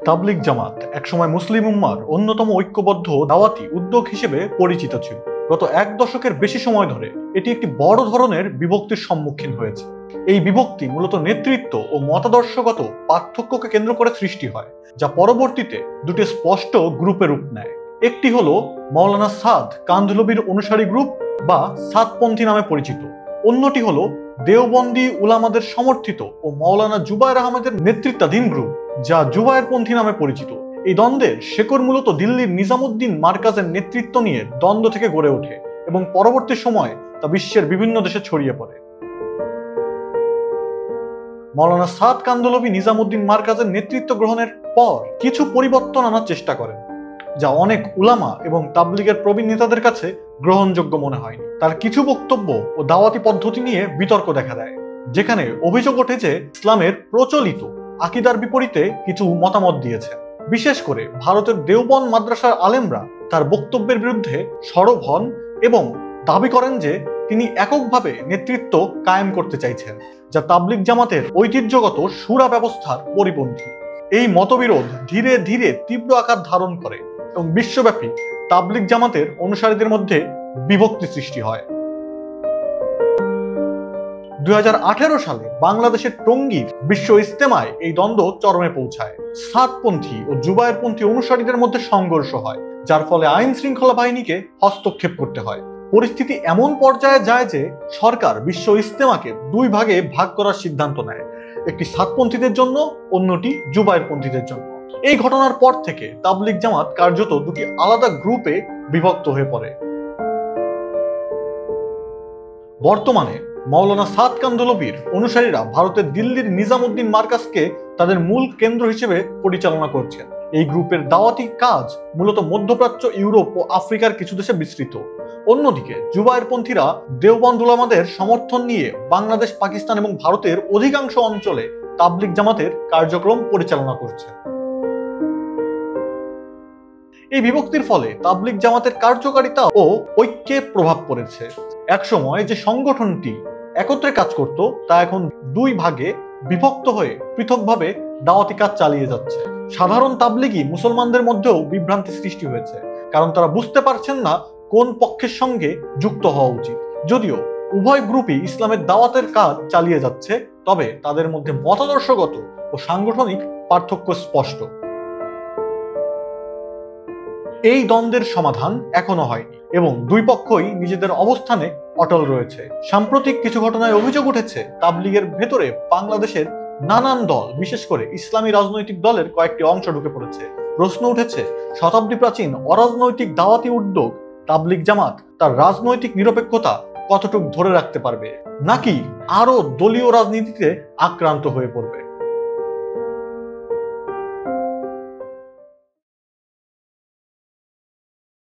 তাবলিগ জামাত একসময় মুসলিম উম্মার অন্যতম ঐক্যবদ্ধ দাওয়াতি উদ্যোগ হিসেবে পরিচিত ছিল। গত এক দশকের বেশি সময় ধরে এটি একটি বড় ধরনের বিভক্তির সম্মুখীন হয়েছে। এই বিভক্তি মূলত নেতৃত্ব ও মতাদর্শগত পার্থক্যকে কেন্দ্র করে সৃষ্টি হয়, যা পরবর্তীতে দুটি স্পষ্ট গ্রুপে রূপ নেয়। একটি হলো মাওলানা সাদ কান্ধলভির অনুসারী গ্রুপ বা সাদপন্থী নামে পরিচিত। অন্যটি হলো দেওবন্দি উলামাদের সমর্থিত ও মাওলানা জুবায়ের আহমেদের নেতৃত্বাধীন গ্রুপ, যা জুবায়েরপন্থী নামে পরিচিত। এই দ্বন্দ্বের শেকড় মূলত দিল্লির নিজামুদ্দিন মার্কাজের নেতৃত্ব নিয়ে দ্বন্দ্ব থেকে গড়ে ওঠে এবং পরবর্তী সময়ে তা বিশ্বের বিভিন্ন দেশে ছড়িয়ে পড়ে। মাওলানা সাদ কান্ধলভি নিজামুদ্দিন মার্কাজের নেতৃত্ব গ্রহণের পর কিছু পরিবর্তন আনার চেষ্টা করেন, যা অনেক উলামা এবং তাবলিগের প্রবীণ নেতাদের কাছে গ্রহণযোগ্য মনে হয়নি। তার কিছু বক্তব্য ও দাওয়াতি পদ্ধতি নিয়ে বিতর্ক দেখা দেয়, যেখানে অভিযোগ ওঠে যে ইসলামের প্রচলিত আকীদার বিপরীতে কিছু মতামত দিয়েছে। বিশেষ করে ভারতের দেওবন্দ মাদ্রাসার আলেমরা তার বক্তব্যের বিরুদ্ধে সরব হন এবং দাবি করেন যে তিনি এককভাবে নেতৃত্ব কায়েম করতে চাইছেন, যা তাবলিগ জামাতের ঐতিহ্যগত শুরা ব্যবস্থার পরিপন্থী। এই মতবিরোধ ধীরে ধীরে তীব্র আকার ধারণ করে এবং বিশ্বব্যাপী তাবলিগ জামাতের অনুসারীদের মধ্যে বিভক্তি সৃষ্টি হয়। 2018 সালে বাংলাদেশের টঙ্গীর বিশ্ব ইজতেমায় এই দ্বন্দ্ব চরমে পৌঁছায়। সাদপন্থী ও জুবায়েরপন্থী অনুসারীদের মধ্যে সংঘর্ষ হয়, যার ফলে আইন শৃঙ্খলা বাহিনীকে হস্তক্ষেপ করতে হয়। পরিস্থিতি এমন পর্যায়ে যায় যে সরকার বিশ্ব ইজতেমাকে দুই ভাগে ভাগ করার সিদ্ধান্ত নেয়, একটি সাদপন্থীদের জন্য, অন্যটি জুবায়েরপন্থীদের জন্য। এই ঘটনার পর থেকে তাবলিগ জামাত কার্যত দুটি আলাদা গ্রুপে বিভক্ত হয়ে পড়ে। বর্তমানে মাওলানা সাদ কান্ধলভির অনুসারীরা ভারতের দিল্লির নিজামুদ্দিন মার্কাজকে তাদের মূল কেন্দ্র হিসেবে পরিচালনা করছেন। এই গ্রুপের দাওয়াতি কাজ মূলত মধ্যপ্রাচ্য, ইউরোপ ও আফ্রিকার কিছু দেশে বিস্তৃত। অন্যদিকে জুবায়েরপন্থীরা দেওবন্দ উলামাদের সমর্থন নিয়ে বাংলাদেশ, পাকিস্তান এবং ভারতের অধিকাংশ অঞ্চলে তাবলিগ জামাতের কার্যক্রম পরিচালনা করছে। এই বিভক্তির ফলে তাবলিগ জামাতের কার্যকারিতা ও ঐক্যে প্রভাব পড়েছে। একসময় যে সংগঠনটি একত্রে কাজ করত তা এখন দুই ভাগে বিভক্ত হয়ে পৃথকভাবে দাওয়াতি কাজ চালিয়ে যাচ্ছে। সাধারণ তাবলিগি মুসলমানদের মধ্যেও বিভ্রান্তি সৃষ্টি হয়েছে, কারণ তারা বুঝতে পারছেন না কোন পক্ষের সঙ্গে যুক্ত হওয়া উচিত। যদিও উভয় গ্রুপই ইসলামের দাওয়াতের কাজ চালিয়ে যাচ্ছে, তবে তাদের মধ্যে মতাদর্শগত ও সাংগঠনিক পার্থক্য স্পষ্ট। এই দ্বন্দ্বের সমাধান এখনো হয়নি এবং দুই পক্ষই নিজেদের অবস্থানে অটল রয়েছে। সাম্প্রতিক কিছু ঘটনায় অভিযোগ উঠেছে তাবলিগের ভেতরে বাংলাদেশের নানান দল, বিশেষ করে ইসলামী রাজনৈতিক দলের কয়েকটি অংশ ঢুকে পড়েছে। প্রশ্ন উঠেছে, শতাব্দী প্রাচীন অরাজনৈতিক দাওয়াতি উদ্যোগ তাবলিগ জামাত তার রাজনৈতিক নিরপেক্ষতা কতটুকু ধরে রাখতে পারবে, নাকি আরো দলীয় রাজনীতিতে আক্রান্ত হয়ে পড়বে।